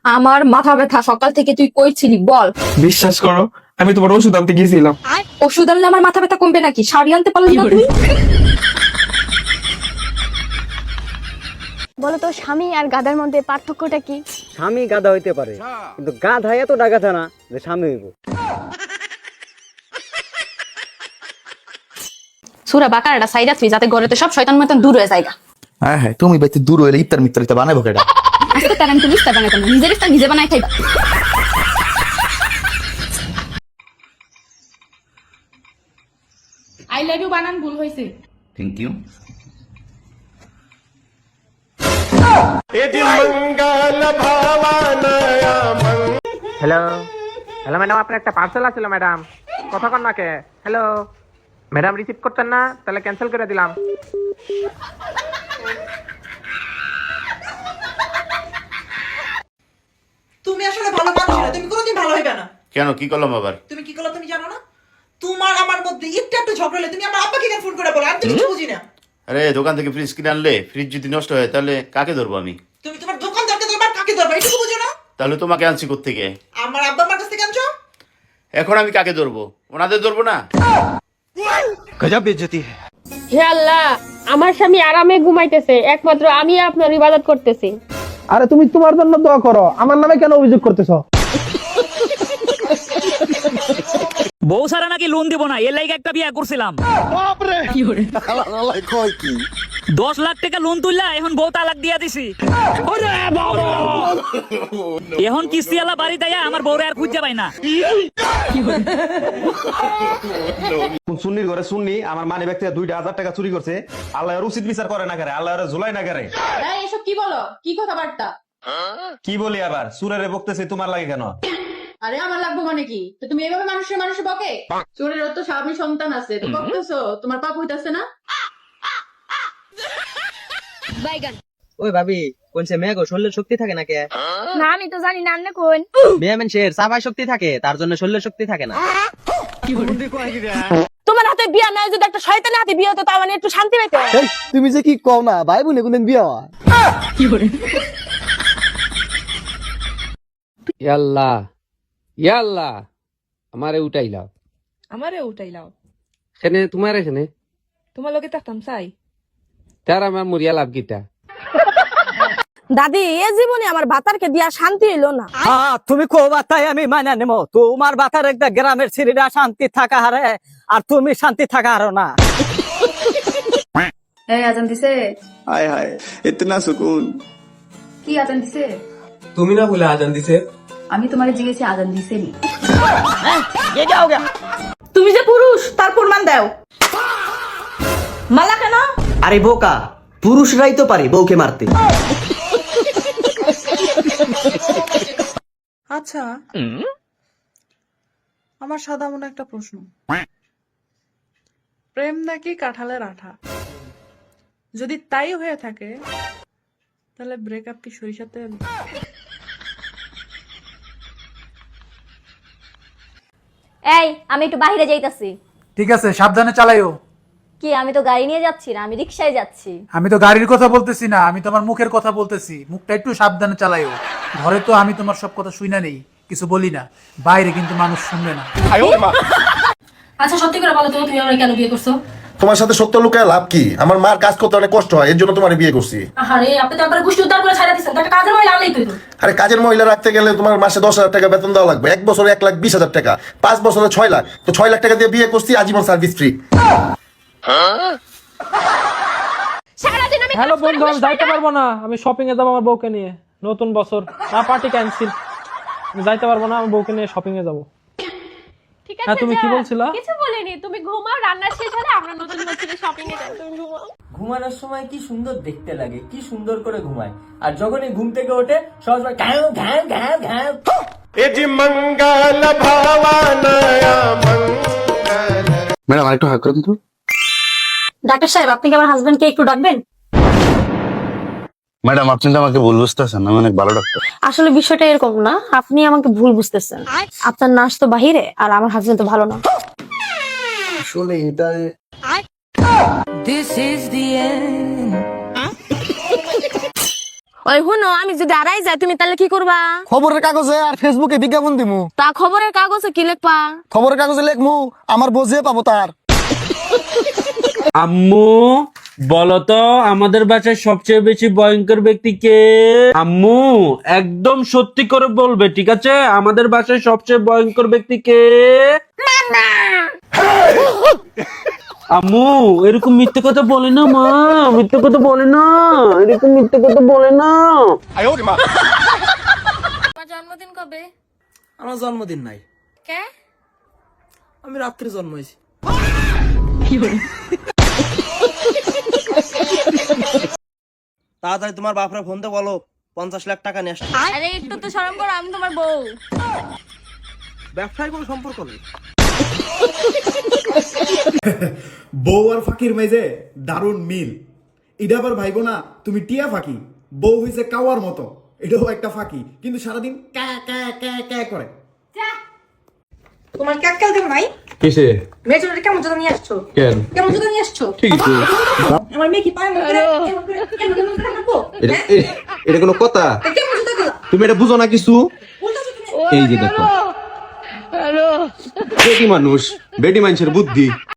আমার মাথা ব্যথা, সকাল থেকে তুই কই ছিলি বল। বিশ্বাস করো, আমি তোমার ওষুধ আনতে গিয়েছিলাম। ওষুধ আনলে আমার মাথা ব্যথা কমবে নাকি? শাড়ি আনতে পারলি না তুই? বলো তো, স্বামী আর গাধার মধ্যে পার্থক্যটা কি? স্বামী গাধা হইতে পারে, কিন্তু গাধা এত ডাগাধা না যে স্বামী হইব। সুরা বাকারাটা সাইডা তুই, যাতে ঘরেতে সব শয়তান মতন দূর হয়ে যায়। হ্যাঁ হ্যাঁ, তুমি বাইতে দূর হইলে ইফতার মিত্রিতা বানাবো কেডা? আজকে তার আমি তুমি ইফতার বানাইতাম না, নিজের ইফতার নিজে বানাই খাইবা। আই লাভ ইউ বানান ভুল হয়েছে। Thank you. Hello hello madam, আপনার একটা পার্সেল আছিল ম্যাডাম। কতক্ষণ নাকে? হ্যালো ম্যাডাম, রিসিভ করতেন না? তাহলে ক্যান্সেল করে দিলাম। তুমি আসলে ভালো মানুষ না, তুমি কোনোদিন ভালো হইবে না। কেন, কি করলাম আবার? তুমি কি করলা তুমি জানো না? তোমার আমার মধ্যে একটু ঝগড়া হলে তুমি আমার আব্বাকে কেন ফোন করে বলো? আমি তো কিছু বুঝি না। আরে দোকান থেকে ফ্রিজ কিনে আনলে ফ্রিজ যদি নষ্ট হয় তাহলে কাকে ধরবো আমি? তুমি তোমার দোকানদারকে ধরবা, কাকে ধরবা এটুকু বুঝো না? তাহলে তোমাকে আনছি কোত্থেকে? আমার আব্বা আমার কাছ থেকে আনছো। এখন আমি কাকে ধরবো? ওনাদের ধরবো না? গজব বেইজ্জতি। হে আল্লাহ, আমার স্বামী আরামে ঘুমাইতেছে, একমাত্র আমি আপনার ইবাদত করতেছি। আরে তুমি তোমার জন্য দোয়া করো, আমার নামে কেন অভিযোগ করতেছো? বউ সারা নাকি লোন দিব না, এর লাইগে একটা বিয়া করছিলাম। 10 লাখ টাকা লোন তুললা, এখন বউ তালাক দিয়া দিছি। এখন কিস্তি আলা বাড়ি দেয়া আমার বউরে আর খুঁজে পাই না। সুন্নির ঘরে সুন্নি আমার মানি ব্যাগ থেকে 2,000 টাকা চুরি করছে। আল্লাহ এর উচিত বিচার করে না করে, আল্লাহ এর ঝুলাই না করে। এসব কি বলো? কি কথাবার্তা? কি বলি আবার? সুরেরে বকতেছে, তোমার লাগে কেন? আরে আমার লাগবো মানে কি? তো তুমি এভাবে মানুষে বকে? চোরের তো স্বামী সন্তান আছে, তো বকতেছো, তোমার পাপ হইতাছে না? ওই ভাবি, কোনছে মেয়ে গো শরীরের শক্তি থাকে না কে? না, আমি তো জানি না। আপনি কোন? মেয়ে মানুষের চাবাই শক্তি থাকে, তার জন্য শরীরের শক্তি থাকে না। তোমার হাতে বিয়া নাই, যদি একটা শয়তানের হাতে বিয়ে হতো তাও মানে একটু শান্তি পাইতো। তুমি যে কি কও না, ভাই বোনে কোনদিন বিয়া হয়? ইয়াল্লাহ ইয়াল্লাহ, আমারে উঠাইলাও। আমারে উঠাইলাও। সেনে তোমার এখানে তোমার লোকে থাকতাম চাই। তার আমার মরিয়া লাভ গীতা। দাদি, এ জীবনে আমার বাতারকে দিয়া শান্তি হইলো না। তুমি কো বাতাই আমি মানা নেব, তোমার বাতার একটা গ্রামের ছেলেরা শান্তি থাকা হারে, আর তুমি শান্তি থাকা হারো না। এই আজান দিছে? হায় হায়, ইতনা সুকুন। কি আজান দিছে? তুমি না বলে আজান দিছে? আমি তোমারে জিজ্ঞেসি আজান দিছে নি? তুমি যে পুরুষ তার প্রমাণ দাও। মালা কেন? আরে বোকা, পুরুষরাই তো পারে বউকে মারতে। আচ্ছা, আমার সাদা মনে একটা প্রশ্ন। প্রেম নাকি কাঁঠালের আঠা? যদি তাই হয়ে থাকে তাহলে ব্রেকআপ কি সরিষার তেল? এই, আমি একটু বাইরে যাইতাছি। ঠিক আছে, সাবধানে চালাইও। কি, আমি তো গাড়ি নিয়ে যাচ্ছি না, আমি রিক্সায় যাচ্ছি। আমি তো গাড়ির কথা বলতেছি না, আমি তোমার মুখের কথা বলতেছি। মুখটা একটু সাবধানে চালাইও। ঘরে তো আমি তোমার সব কথা শুই না, নেই কিছু বলি না, বাইরে কিন্তু মানুষ শুনবে না। আচ্ছা সত্যি করে বলো, তুমি আমার কেন বিয়ে করছো? তোমার সাথে সত্য লুকায় লাভ কি? আমার মার কাজ করতে অনেক কষ্ট হয়, এর জন্য তোমার বিয়ে করছি। আরে আপনি তো একবার গোষ্ঠী উদ্ধার করে ছাড়া দিচ্ছেন, একটা কাজের মহিলা আনলেই তো। আরে কাজের মহিলা রাখতে গেলে তোমার মাসে 10,000 টাকা বেতন দেওয়া লাগবে, 1 বছরে 1,20,000 টাকা, 5 বছরে 6 লাখ। তো 6 লাখ টাকা দিয়ে বিয়ে করছি, আজীবন সার্ভিস ফ্রি। হ্যালো বন্ধু, আমি যাইতে পারবো না, আমি শপিং এ যাবো আমার বউকে নিয়ে। নতুন বছর না, পার্টি ক্যান্সেল। আমি যাইতে পারবো না, আমি বউকে নিয়ে শপিং এ যাবো। ঠিক হ্যাঁ, তুমি কি বলছিলা? কিছু বলিনি, তুমি ঘুমাও, রান্না শেষ হলে আমরা নতুন বছরে শপিং এ যাব, তুমি ঘুমাও। ঘুমানোর সময় কি সুন্দর দেখতে লাগে, কি সুন্দর করে ঘুমায়, আর যখনই ঘুম থেকে ওঠে সবসময় ঘ্যাও ঘ্যাও ঘ্যাও ঘ্যাও। ম্যাডাম আরেকটু হাত করুন তো। ডাক্তার সাহেব, আপনি কি আমার হাজবেন্ডকে একটু ডাকবেন? ম্যাডাম আপনি তো আমাকে ভুল বুঝতেছেন, আমি অনেক ভালো ডাক্তার। আসলে বিষয়টা এরকম না, আপনি আমাকে ভুল বুঝতেছেন। আপনার নার্স তো বাহিরে, আর আমার হাজবেন্ড তো ভালো না। আসলে এটা ওই হুনো, আমি যদি আড়াই যাই তুমি তাহলে কি করবা? খবরের কাগজে আর ফেসবুকে বিজ্ঞাপন দিমু। তা খবরের কাগজে কি লিখবা? খবরের কাগজে লেখমু, আমার বুঝে পাবো তার। আম্মু বলতো আমাদের বাসায় সবচেয়ে বেশি ভয়ঙ্কর ব্যক্তি কে? আম্মু একদম সত্যি করে বলবে, ঠিক আছে? আমাদের বাসায় সবচেয়ে ভয়ঙ্কর ব্যক্তি কে? আম্মু এরকম মিথ্যে কথা বলে না মা, মিথ্যে কথা বলে না, এরকম মিথ্যে কথা বলে না। তোমার জন্মদিন কবে? আমার জন্মদিন নাই, কে? আমি রাত্রে জন্ম হয়েছি। তাড়াতাড়ি তোমার বাপরে ফোন দিয়ে বলো 50 লাখ টাকা নিয়ে আসতে। আরে একটু তো শরম করো, আমি তোমার বউ। ব্যবসায় কোনো সম্পর্ক নেই। বউ আর ফাঁকির মেজে দারুণ মিল। এটা আবার ভাইবো না তুমি টিয়া ফাঁকি, বউ হয়েছে কাওয়ার মতো, এটাও একটা ফাঁকি, কিন্তু সারাদিন ক্যা ক্যা ক্যা ক্যা করে। তোমার ক্যাককাল দেব নাই? কিসে? মেয়ে ছোটটা কেমন জুতা নিয়ে আসছো? কেন? কেমন জুতা নিয়ে আসছো? ঠিক আছে। আমার মেয়ে কি পায় মধ্যে কেমন করে হাঁটবো? এটা কোনো কথা? কেমন জুতা দিলা? তুমি এটা বুঝো না কিছু? উল্টা জুতা নিয়ে এই যে দেখো, বেটি মানুষ, বেটি মানুষের বুদ্ধি।